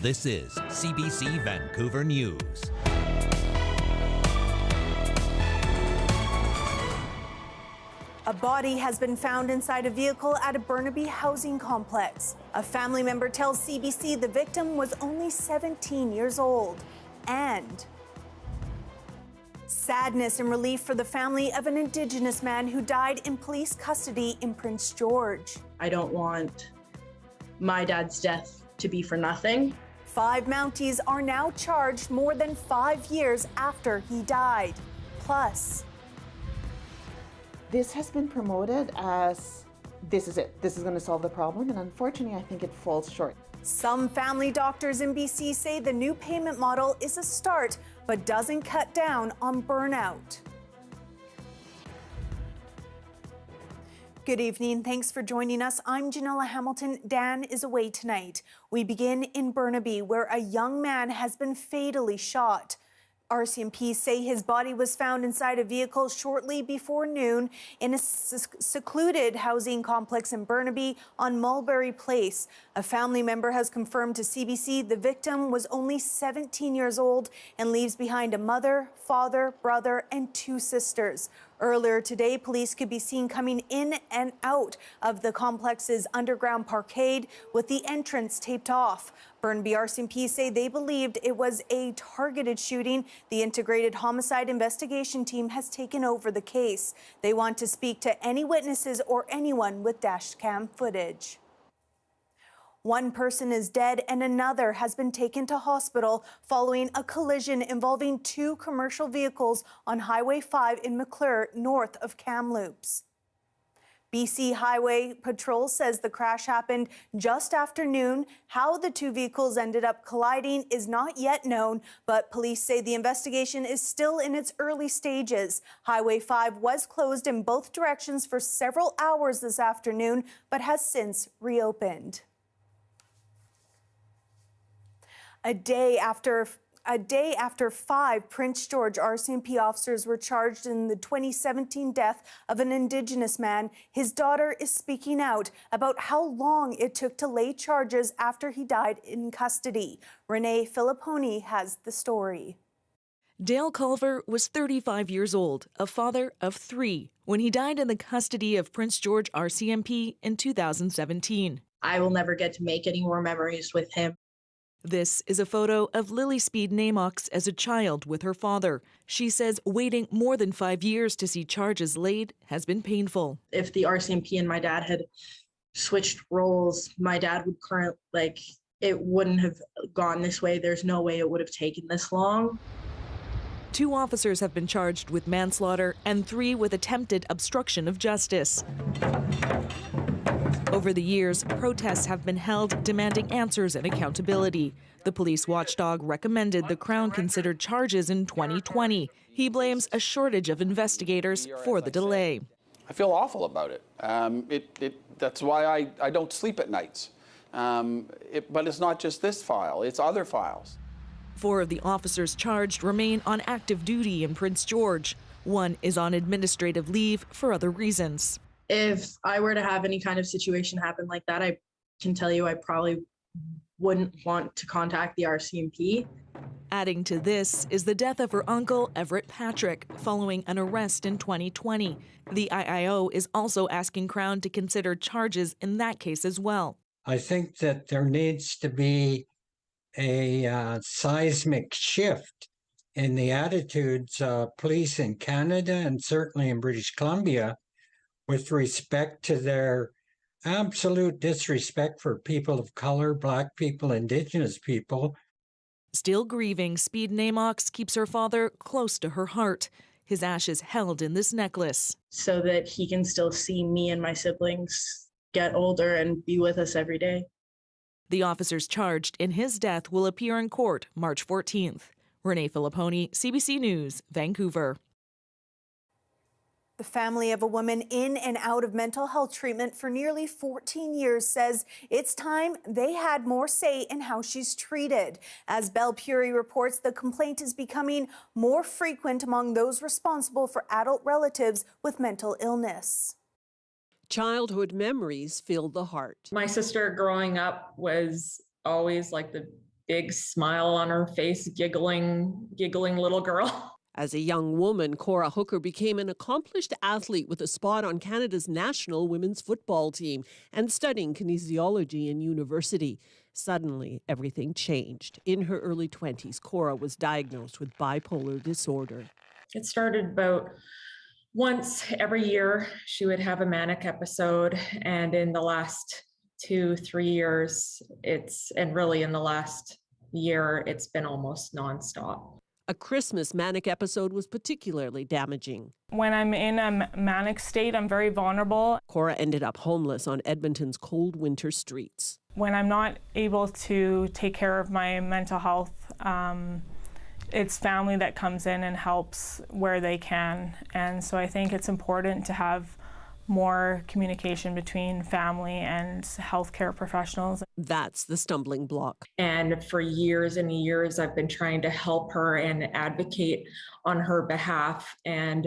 This is CBC Vancouver News. A body has been found inside a vehicle at a Burnaby housing complex. A family member tells CBC the victim was only 17 years old. And sadness and relief for the family of an Indigenous man who died in police custody in Prince George. I don't want my dad's death to be for nothing. 5 Mounties are now charged more than 5 years after he died. Plus, this has been promoted as this is it. This is going to solve the problem, and unfortunately, I think it falls short. some family doctors in BC say the new payment model is a start, but doesn't cut down on burnout. Good evening. Thanks for joining us. I'm Janella Hamilton. Dan is away tonight. We begin in Burnaby, where a young man has been fatally shot. RCMP say his body was found inside a vehicle shortly before noon in a secluded housing complex in Burnaby on Mulberry Place. A family member has confirmed to CBC the victim was only 17 years old and leaves behind a mother, father, brother, and 2 sisters. Earlier today, police could be seen coming in and out of the complex's underground parkade with the entrance taped off. Burnaby RCMP say they believed it was a targeted shooting. The Integrated Homicide Investigation Team has taken over the case. They want to speak to any witnesses or anyone with dashcam footage. 1 person is dead and another has been taken to hospital following a collision involving 2 commercial vehicles on Highway 5 in McClure, north of Kamloops. BC Highway Patrol says the crash happened just after noon. How the 2 vehicles ended up colliding is not yet known, but police say the investigation is still in its early stages. Highway 5 was closed in both directions for several hours this afternoon, but has since reopened. A day after 5 Prince George RCMP officers were charged in the 2017 death of an Indigenous man, his daughter is speaking out about how long it took to lay charges after he died in custody. Renee Filipponi has the story. Dale Culver was 35 years old, a father of 3, when he died in the custody of Prince George RCMP in 2017. I will never get to make any more memories with him. This is a photo of Lily Speed Namox as a child with her father. She says waiting more than 5 years to see charges laid has been painful. If the RCMP and my dad had switched roles, my dad would it wouldn't have gone this way. There's no way it would have taken this long. 2 officers have been charged with manslaughter and 3 with attempted obstruction of justice. Over the years, protests have been held demanding answers and accountability. The police watchdog recommended the Crown consider charges in 2020. He blames a shortage of investigators for the delay. I feel awful about it. That's why I don't sleep at nights. But it's not just this file, it's other files. 4 of the officers charged remain on active duty in Prince George. 1 is on administrative leave for other reasons. If I were to have any kind of situation happen like that, I can tell you I probably wouldn't want to contact the RCMP. Adding to this is the death of her uncle, Everett Patrick, following an arrest in 2020. The IIO is also asking Crown to consider charges in that case as well. I think that there needs to be a seismic shift in the attitudes of police in Canada and certainly in British Columbia with respect to their absolute disrespect for people of color, Black people, Indigenous people. Still grieving, Speed Namox keeps her father close to her heart. His ashes held in this necklace. So that he can still see me and my siblings get older and be with us every day. The officers charged in his death will appear in court March 14th. Renee Filipponi, CBC News, Vancouver. The family of a woman in and out of mental health treatment for nearly 14 years says it's time they had more say in how she's treated. As Belle Puri reports, the complaint is becoming more frequent among those responsible for adult relatives with mental illness. Childhood memories filled the heart. My sister growing up was always like the big smile on her face, giggling little girl. As a young woman, Cora Hooker became an accomplished athlete with a spot on Canada's national women's football team and studying kinesiology in university. Suddenly, everything changed. In her early 20s, Cora was diagnosed with bipolar disorder. It started about once every year. She would have a manic episode, and in the last 2-3 years, and really in the last year, it's been almost nonstop. A Christmas manic episode was particularly damaging. When I'm in a manic state, I'm very vulnerable. Cora ended up homeless on Edmonton's cold winter streets. When I'm not able to take care of my mental health, it's family that comes in and helps where they can. And so I think it's important to have more communication between family and healthcare professionals. That's the stumbling block. And for years and years, I've been trying to help her and advocate on her behalf, and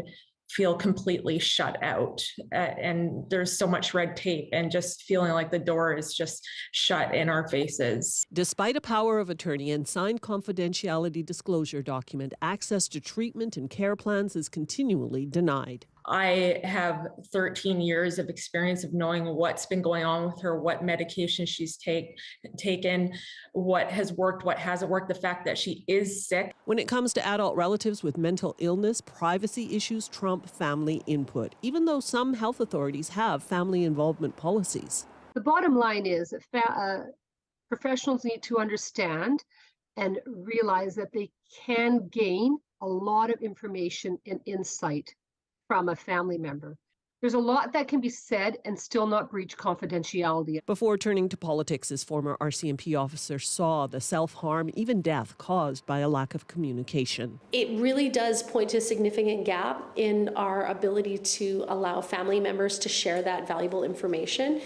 feel completely shut out. And there's so much red tape, and just feeling like the door is just shut in our faces. Despite a power of attorney and signed confidentiality disclosure document, access to treatment and care plans is continually denied. I have 13 years of experience of knowing what's been going on with her, what medication she's taken, what has worked, what hasn't worked, the fact that she is sick. When it comes to adult relatives with mental illness, privacy issues trump family input, even though some health authorities have family involvement policies. The bottom line is that professionals need to understand and realize that they can gain a lot of information and insight from a family member. There's a lot that can be said and still not breach confidentiality. Before turning to politics, his former RCMP officer saw the self-harm, even death, caused by a lack of communication. It really does point to a significant gap in our ability to allow family members to share that valuable information.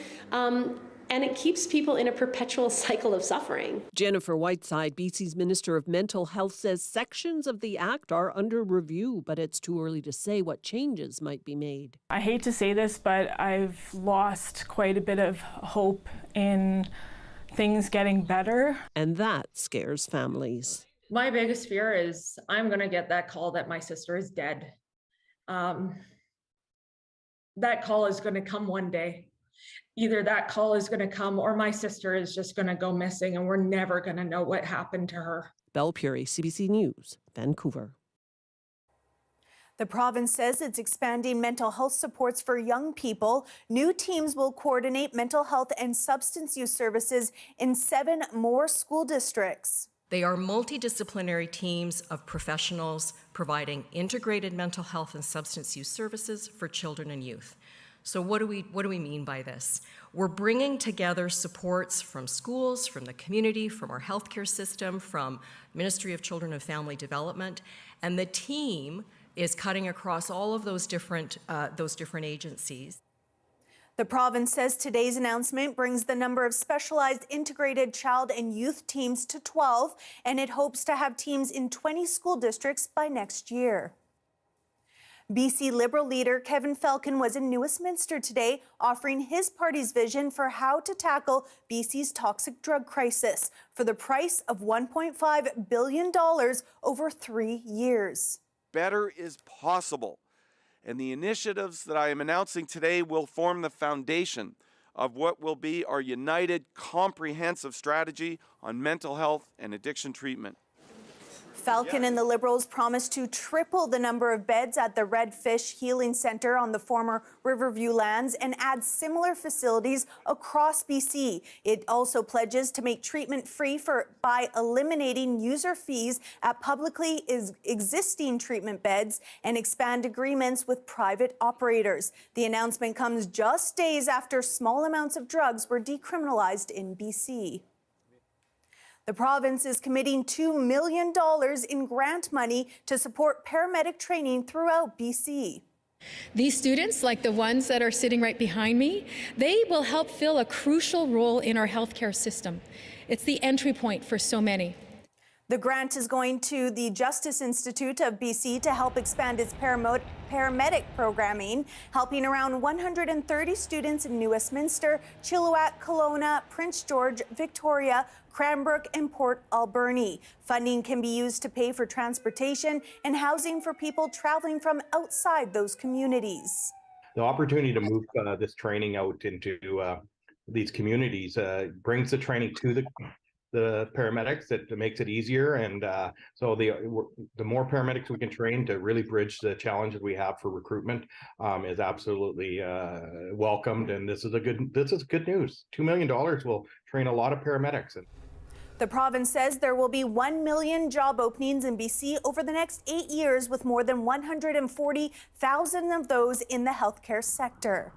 And it keeps people in a perpetual cycle of suffering. Jennifer Whiteside, BC's Minister of Mental Health, says sections of the Act are under review, but it's too early to say what changes might be made. I hate to say this, but I've lost quite a bit of hope in things getting better. And that scares families. My biggest fear is I'm going to get that call that my sister is dead. That call is going to come one day. Either that call is going to come or my sister is just going to go missing, and we're never going to know what happened to her. Belle Puri, CBC News, Vancouver. The province says it's expanding mental health supports for young people. New teams will coordinate mental health and substance use services in 7 more school districts. They are multidisciplinary teams of professionals providing integrated mental health and substance use services for children and youth. So what do we mean by this? We're bringing together supports from schools, from the community, from our healthcare system, from Ministry of Children and Family Development, and the team is cutting across all of those different agencies. The province says today's announcement brings the number of specialized integrated child and youth teams to 12, and it hopes to have teams in 20 school districts by next year. BC Liberal leader Kevin Falcon was in New Westminster today, offering his party's vision for how to tackle BC's toxic drug crisis for the price of $1.5 billion over 3 years. Better is possible, and the initiatives that I am announcing today will form the foundation of what will be our united, comprehensive strategy on mental health and addiction treatment. Falcon and the Liberals promised to triple the number of beds at the Redfish Healing Centre on the former Riverview lands and add similar facilities across BC. It also pledges to make treatment free by eliminating user fees at publicly existing treatment beds and expand agreements with private operators. The announcement comes just days after small amounts of drugs were decriminalized in BC. The province is committing $2 million in grant money to support paramedic training throughout BC. These students, like the ones that are sitting right behind me, they will help fill a crucial role in our healthcare system. It's the entry point for so many. The grant is going to the Justice Institute of BC to help expand its paramedic programming, helping around 130 students in New Westminster, Chilliwack, Kelowna, Prince George, Victoria, Cranbrook, and Port Alberni. Funding can be used to pay for transportation and housing for people traveling from outside those communities. The opportunity to move this training out into these communities brings the training to the paramedics. It makes it easier, and so the more paramedics we can train to really bridge the challenges we have for recruitment is absolutely welcomed. And this is good news. $2 million will train a lot of paramedics. The province says there will be 1 million job openings in BC over the next 8 years, with more than 140,000 of those in the healthcare sector.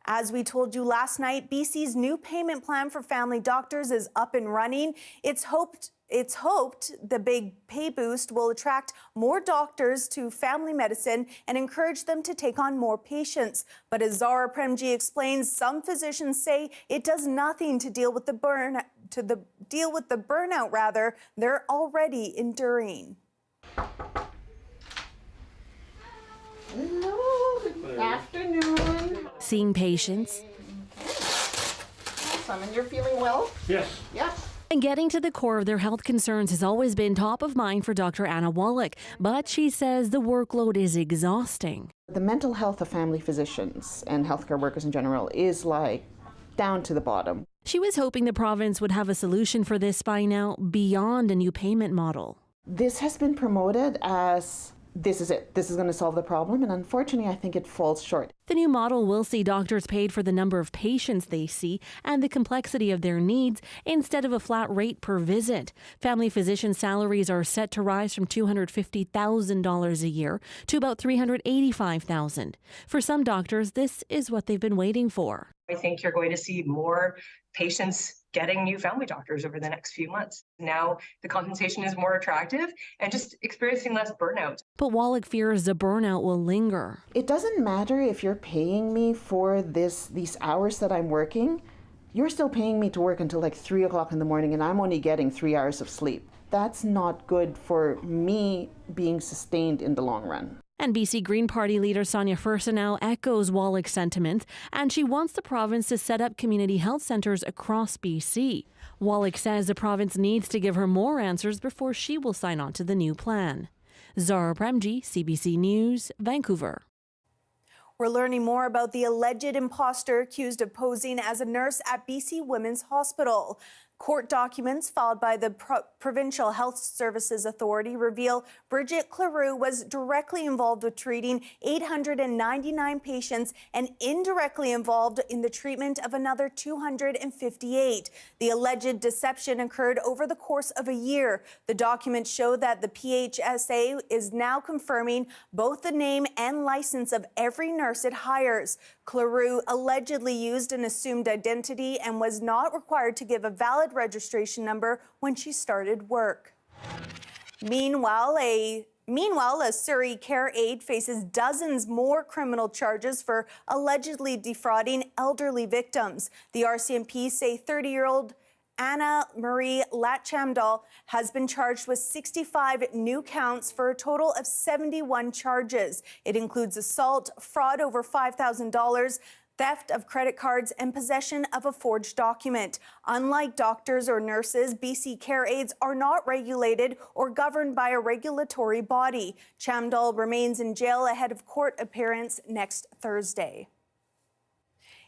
As we told you last night, BC's new payment plan for family doctors is up and running. It's hoped the big pay boost will attract more doctors to family medicine and encourage them to take on more patients. But as Zara Premji explains, some physicians say it does nothing to deal with the burnout they're already enduring. Hello, good afternoon. Seeing patients. Awesome, and you're feeling well? Yes. Yes. And getting to the core of their health concerns has always been top of mind for Dr. Anna Wallach, but she says the workload is exhausting. The mental health of family physicians and healthcare workers in general is like down to the bottom. She was hoping the province would have a solution for this by now, beyond a new payment model. This has been promoted as this is it. This is going to solve the problem, and unfortunately, I think it falls short. The new model will see doctors paid for the number of patients they see and the complexity of their needs instead of a flat rate per visit. Family physician salaries are set to rise from $250,000 a year to about $385,000. For some doctors, this is what they've been waiting for. I think you're going to see more patients getting new family doctors over the next few months. Now the compensation is more attractive and just experiencing less burnout. But Wallach fears the burnout will linger. It doesn't matter if you're paying me for these hours that I'm working. You're still paying me to work until like 3 o'clock in the morning, and I'm only getting 3 hours of sleep. That's not good for me being sustained in the long run. And BC Green Party leader Sonia Furstenau echoes Wallach's sentiments, and she wants the province to set up community health centres across BC. Wallach says the province needs to give her more answers before she will sign on to the new plan. Zara Premji, CBC News, Vancouver. We're learning more about the alleged imposter accused of posing as a nurse at BC Women's Hospital. Court documents filed by the Provincial Health Services Authority reveal Bridget Cleroux was directly involved with treating 899 patients and indirectly involved in the treatment of another 258. The alleged deception occurred over the course of a year. The documents show that the PHSA is now confirming both the name and license of every nurse it hires. Cleroux allegedly used an assumed identity and was not required to give a valid registration number when she started work. Meanwhile, a Surrey care aide faces dozens more criminal charges for allegedly defrauding elderly victims. The RCMP say 30-year-old Anna Marie Latchamdal has been charged with 65 new counts for a total of 71 charges. It includes assault, fraud over $5,000, theft of credit cards, and possession of a forged document. Unlike doctors or nurses, BC care aides are not regulated or governed by a regulatory body. Chamdal remains in jail ahead of court appearance next Thursday.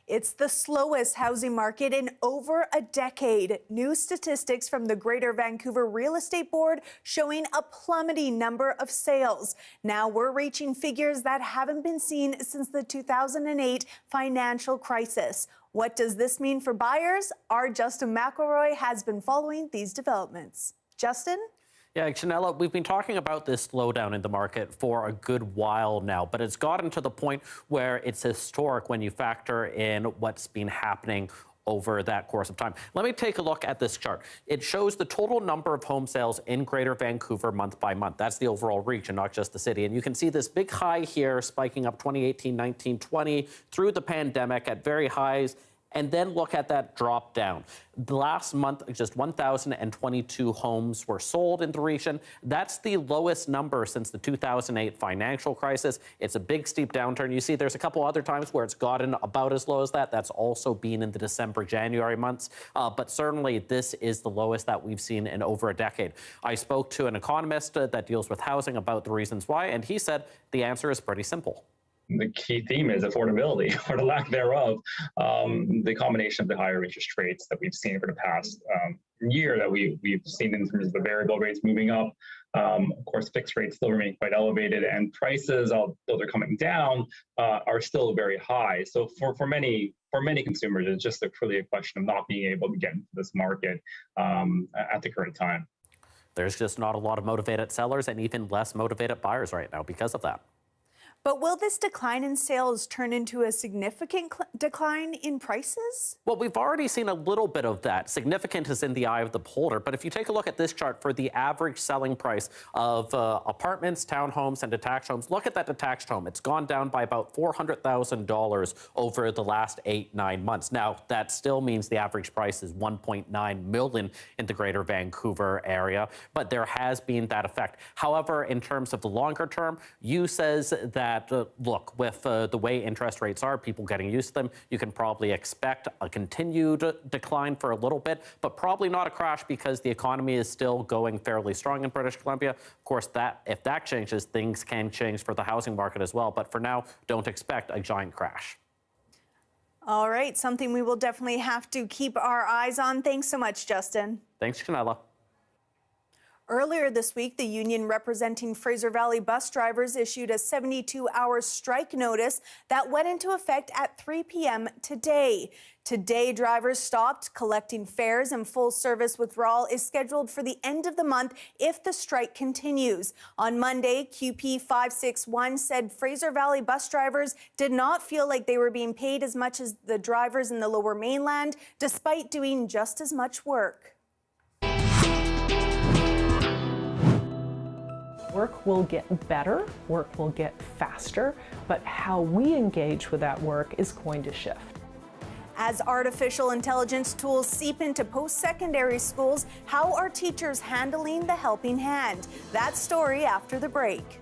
It's the slowest housing market in over a decade. New statistics from the Greater Vancouver Real Estate Board showing a plummeting number of sales. Now we're reaching figures that haven't been seen since the 2008 financial crisis. What does this mean for buyers? Our Justin McElroy has been following these developments. Justin? Yeah, Janella, we've been talking about this slowdown in the market for a good while now, but it's gotten to the point where it's historic when you factor in what's been happening over that course of time. Let me take a look at this chart. It shows the total number of home sales in Greater Vancouver month by month. That's the overall region, not just the city. And you can see this big high here spiking up 2018, 19, 20 through the pandemic at very highs. And then look at that drop down. The last month, just 1,022 homes were sold in the region. That's the lowest number since the 2008 financial crisis. It's a big, steep downturn. You see, there's a couple other times where it's gotten about as low as that. That's also been in the December, January months. But certainly, this is the lowest that we've seen in over a decade. I spoke to an economist that deals with housing about the reasons why, and he said the answer is pretty simple. The key theme is affordability, or the lack thereof. The combination of the higher interest rates that we've seen for the past year, that we've seen in terms of the variable rates moving up. Of course, fixed rates still remain quite elevated, and prices, although they're coming down, are still very high. So for many consumers, it's just really a question of not being able to get into this market at the current time. There's just not a lot of motivated sellers and even less motivated buyers right now because of that. But will this decline in sales turn into a significant decline in prices? Well, we've already seen a little bit of that. Significant is in the eye of the beholder. But if you take a look at this chart for the average selling price of apartments, townhomes, and detached homes, look at that detached home. It's gone down by about $400,000 over the last 8-9 months. Now, that still means the average price is $1.9 million in the greater Vancouver area, but there has been that effect. However, in terms of the longer term, you says that look, with the way interest rates are, people getting used to them, you can probably expect a continued decline for a little bit, but probably not a crash because the economy is still going fairly strong in British Columbia. Of course, if that changes, things can change for the housing market as well. But for now, don't expect a giant crash. All right, something we will definitely have to keep our eyes on. Thanks so much, Justin. Thanks, Janella. Earlier this week, the union representing Fraser Valley bus drivers issued a 72-hour strike notice that went into effect at 3 p.m. today. Today, drivers stopped collecting fares, and full service withdrawal is scheduled for the end of the month if the strike continues. On Monday, QP 561 said Fraser Valley bus drivers did not feel like they were being paid as much as the drivers in the Lower Mainland, despite doing just as much work. Work will get better, work will get faster, but how we engage with that work is going to shift. As artificial intelligence tools seep into post-secondary schools, how are teachers handling the helping hand? That story after the break.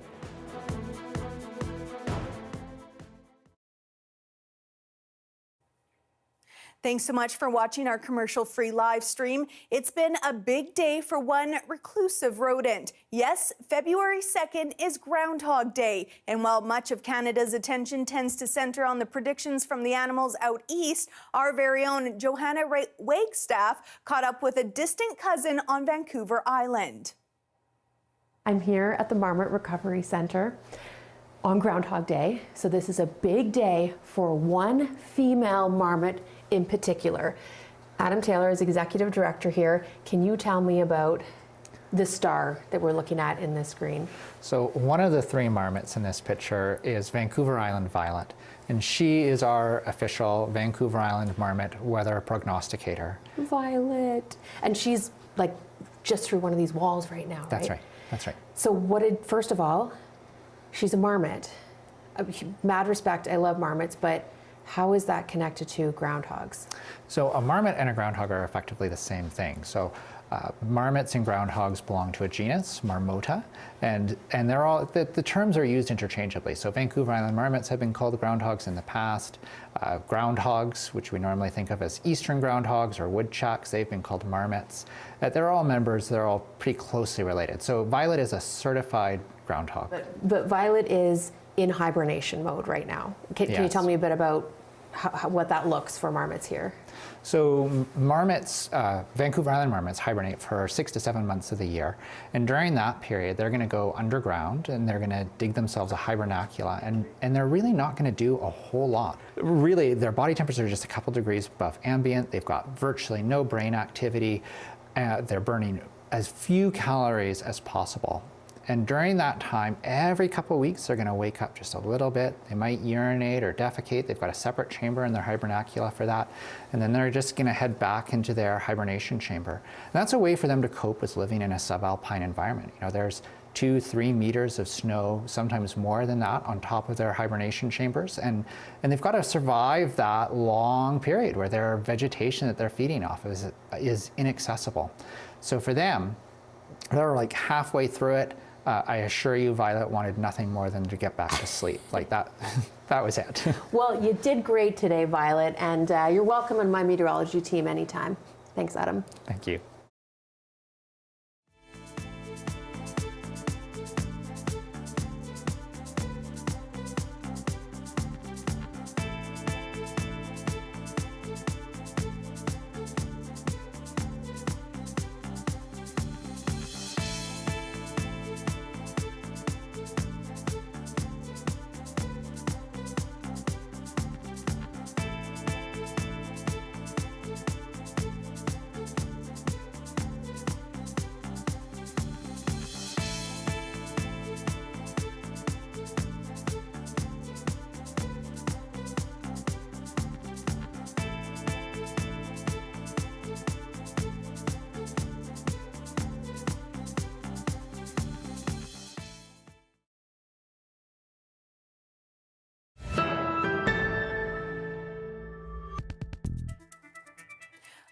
Thanks so much for watching our commercial-free live stream. It's been a big day for one reclusive rodent. Yes, February 2nd is Groundhog Day, and while much of Canada's attention tends to center on the predictions from the animals out east, our very own Johanna Wagstaff caught up with a distant cousin on Vancouver Island. I'm here at the Marmot Recovery Centre on Groundhog Day, so this is a big day for one female marmot in particular. Adam Taylor is executive director here. Can you tell me about the star that we're looking at in this screen? So one of the three marmots in this picture is Vancouver Island Violet, and she is our official Vancouver Island marmot weather prognosticator. Violet. And she's like just through one of these walls right now, That's right. That's right. So first of all, she's a marmot. Mad respect, I love marmots, but how is that connected to groundhogs? So a marmot and a groundhog are effectively the same thing. So marmots and groundhogs belong to a genus, Marmota, and they're all, the terms are used interchangeably. So Vancouver Island marmots have been called groundhogs in the past. Groundhogs, which we normally think of as eastern groundhogs or woodchucks, they've been called marmots. They're all members, they're all pretty closely related. So Violet is a certified groundhog. But Violet is in hibernation mode right now. Can you tell me a bit about what that looks for marmots here? So marmots, Vancouver Island marmots hibernate for 6 to 7 months of the year. And during that period, they're going to go underground and they're going to dig themselves a hibernacula. And they're really not going to do a whole lot. Really, their body temperature is just a couple degrees above ambient. They've got virtually no brain activity. They're burning as few calories as possible. And during that time, every couple of weeks, they're going to wake up just a little bit. They might urinate or defecate. They've got a separate chamber in their hibernacula for that. And then they're just going to head back into their hibernation chamber. And that's a way for them to cope with living in a subalpine environment. You know, there's 2-3 meters of snow, sometimes more than that, on top of their hibernation chambers. And they've got to survive that long period where their vegetation that they're feeding off is inaccessible. So for them, they're like halfway through it. I assure you, Violet wanted nothing more than to get back to sleep. Like that, that was it. Well, you did great today, Violet, and you're welcome on my meteorology team anytime. Thanks, Adam. Thank you.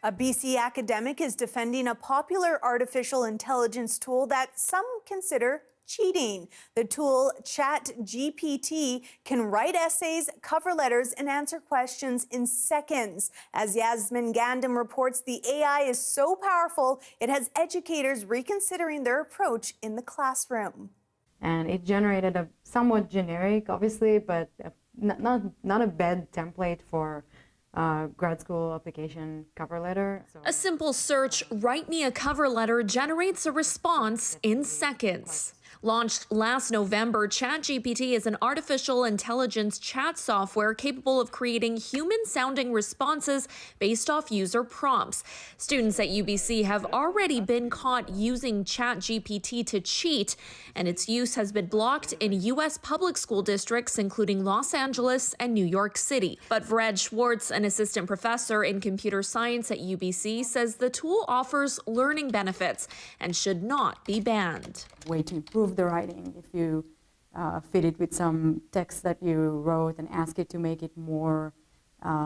A BC academic is defending a popular artificial intelligence tool that some consider cheating. The tool ChatGPT can write essays, cover letters, and answer questions in seconds. As Yasmin Gandam reports, the AI is so powerful, it has educators reconsidering their approach in the classroom. And it generated a somewhat generic, obviously, but not a bad template for grad school application cover letter. A simple search, write me a cover letter, generates a response in seconds. Launched last November, ChatGPT is an artificial intelligence chat software capable of creating human-sounding responses based off user prompts. Students at UBC have already been caught using ChatGPT to cheat, and its use has been blocked in U.S. public school districts, including Los Angeles and New York City. But Fred Schwartz, an assistant professor in computer science at UBC, says the tool offers learning benefits and should not be banned. Way to improve the writing. If you fit it with some text that you wrote and ask it to make it more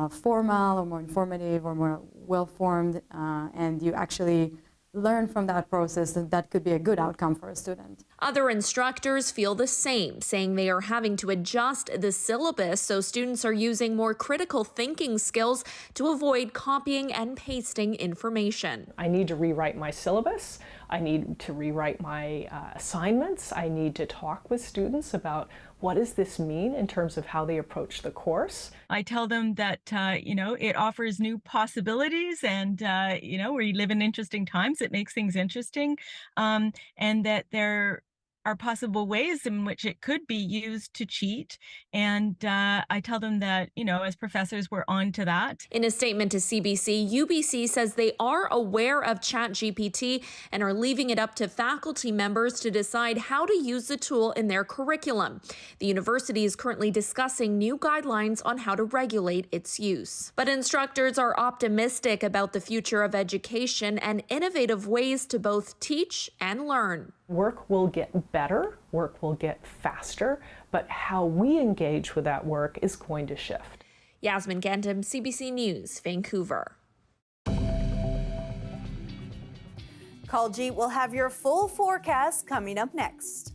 formal or more informative or more well-formed, and you actually learn from that process, and that could be a good outcome for a student. Other instructors feel the same, saying they are having to adjust the syllabus so students are using more critical thinking skills to avoid copying and pasting information. I need to rewrite my syllabus. I need to rewrite my assignments. I need to talk with students about what does this mean in terms of how they approach the course. I tell them that, it offers new possibilities and, we live in interesting times. It makes things interesting, and that there are possible ways in which it could be used to cheat. And I tell them that, as professors, we're on to that. In a statement to CBC, UBC says they are aware of ChatGPT and are leaving it up to faculty members to decide how to use the tool in their curriculum. The university is currently discussing new guidelines on how to regulate its use. But instructors are optimistic about the future of education and innovative ways to both teach and learn. Work will get better, work will get faster, but how we engage with that work is going to shift. Yasmin Gandam, CBC News, Vancouver. Kuljeet will have your full forecast coming up next.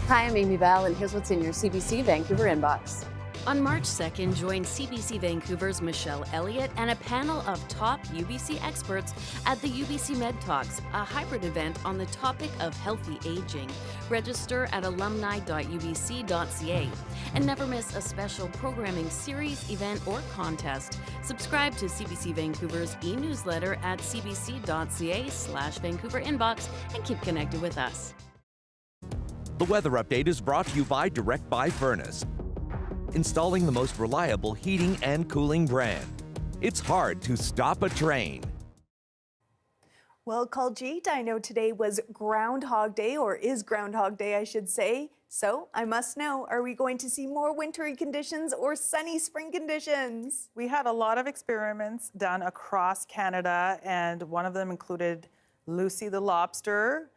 Hi, I'm Amy Bell, and here's what's in your CBC Vancouver inbox. On March 2nd, join CBC Vancouver's Michelle Elliott and a panel of top UBC experts at the UBC Med Talks, a hybrid event on the topic of healthy aging. Register at alumni.ubc.ca and never miss a special programming series, event, or contest. Subscribe to CBC Vancouver's e-newsletter at cbc.ca/Vancouver inbox and keep connected with us. The weather update is brought to you by Direct Buy Furnace, installing the most reliable heating and cooling brand. It's hard to stop a train. Well, Kuljeet, I know today was Groundhog Day, or is Groundhog Day, I should say. So I must know, are we going to see more wintry conditions or sunny spring conditions? We had a lot of experiments done across Canada, and one of them included Lucy the lobster.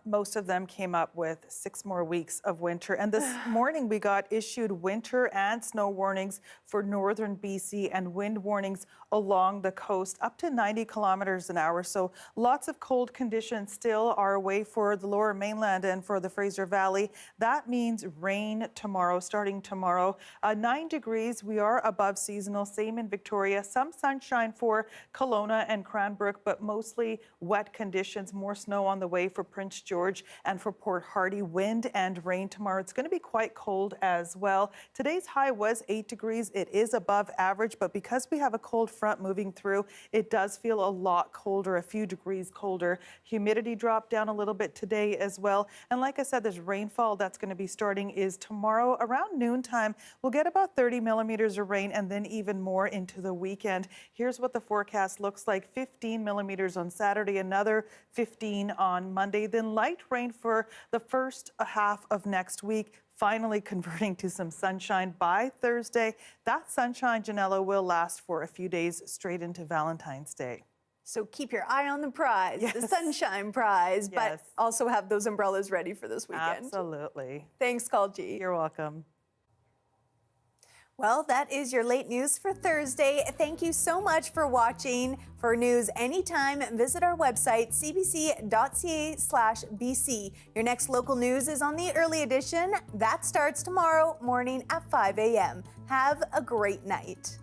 Most of them came up with 6 more weeks of winter. And this morning we got issued winter and snow warnings for northern BC and wind warnings along the coast up to 90 kilometers an hour. So lots of cold conditions still are away for the lower mainland and for the Fraser Valley. That means rain tomorrow, starting tomorrow. 9 degrees, we are above seasonal, same in Victoria. Some sunshine for Kelowna and Cranbrook, but mostly wet conditions, more snow on the way for Prince George and for Port Hardy. Wind and rain tomorrow. It's going to be quite cold as well. Today's high was 8 degrees. It is above average, but because we have a cold front moving through, it does feel a lot colder, a few degrees colder. Humidity dropped down a little bit today as well. And like I said, this rainfall that's going to be starting is tomorrow around noontime. We'll get about 30 millimeters of rain and then even more into the weekend. Here's what the forecast looks like. 15 millimeters on Saturday, another 15 on Monday. Then light rain for the first half of next week, finally converting to some sunshine by Thursday. That sunshine, Janella, will last for a few days straight into Valentine's Day. So keep your eye on the prize, the sunshine prize, but also have those umbrellas ready for this weekend. Absolutely. Thanks, Kuljeet. You're welcome. Well, that is your late news for Thursday. Thank you so much for watching. For news anytime, visit our website, cbc.ca/BC. Your next local news is on the early edition. That starts tomorrow morning at 5 a.m. Have a great night.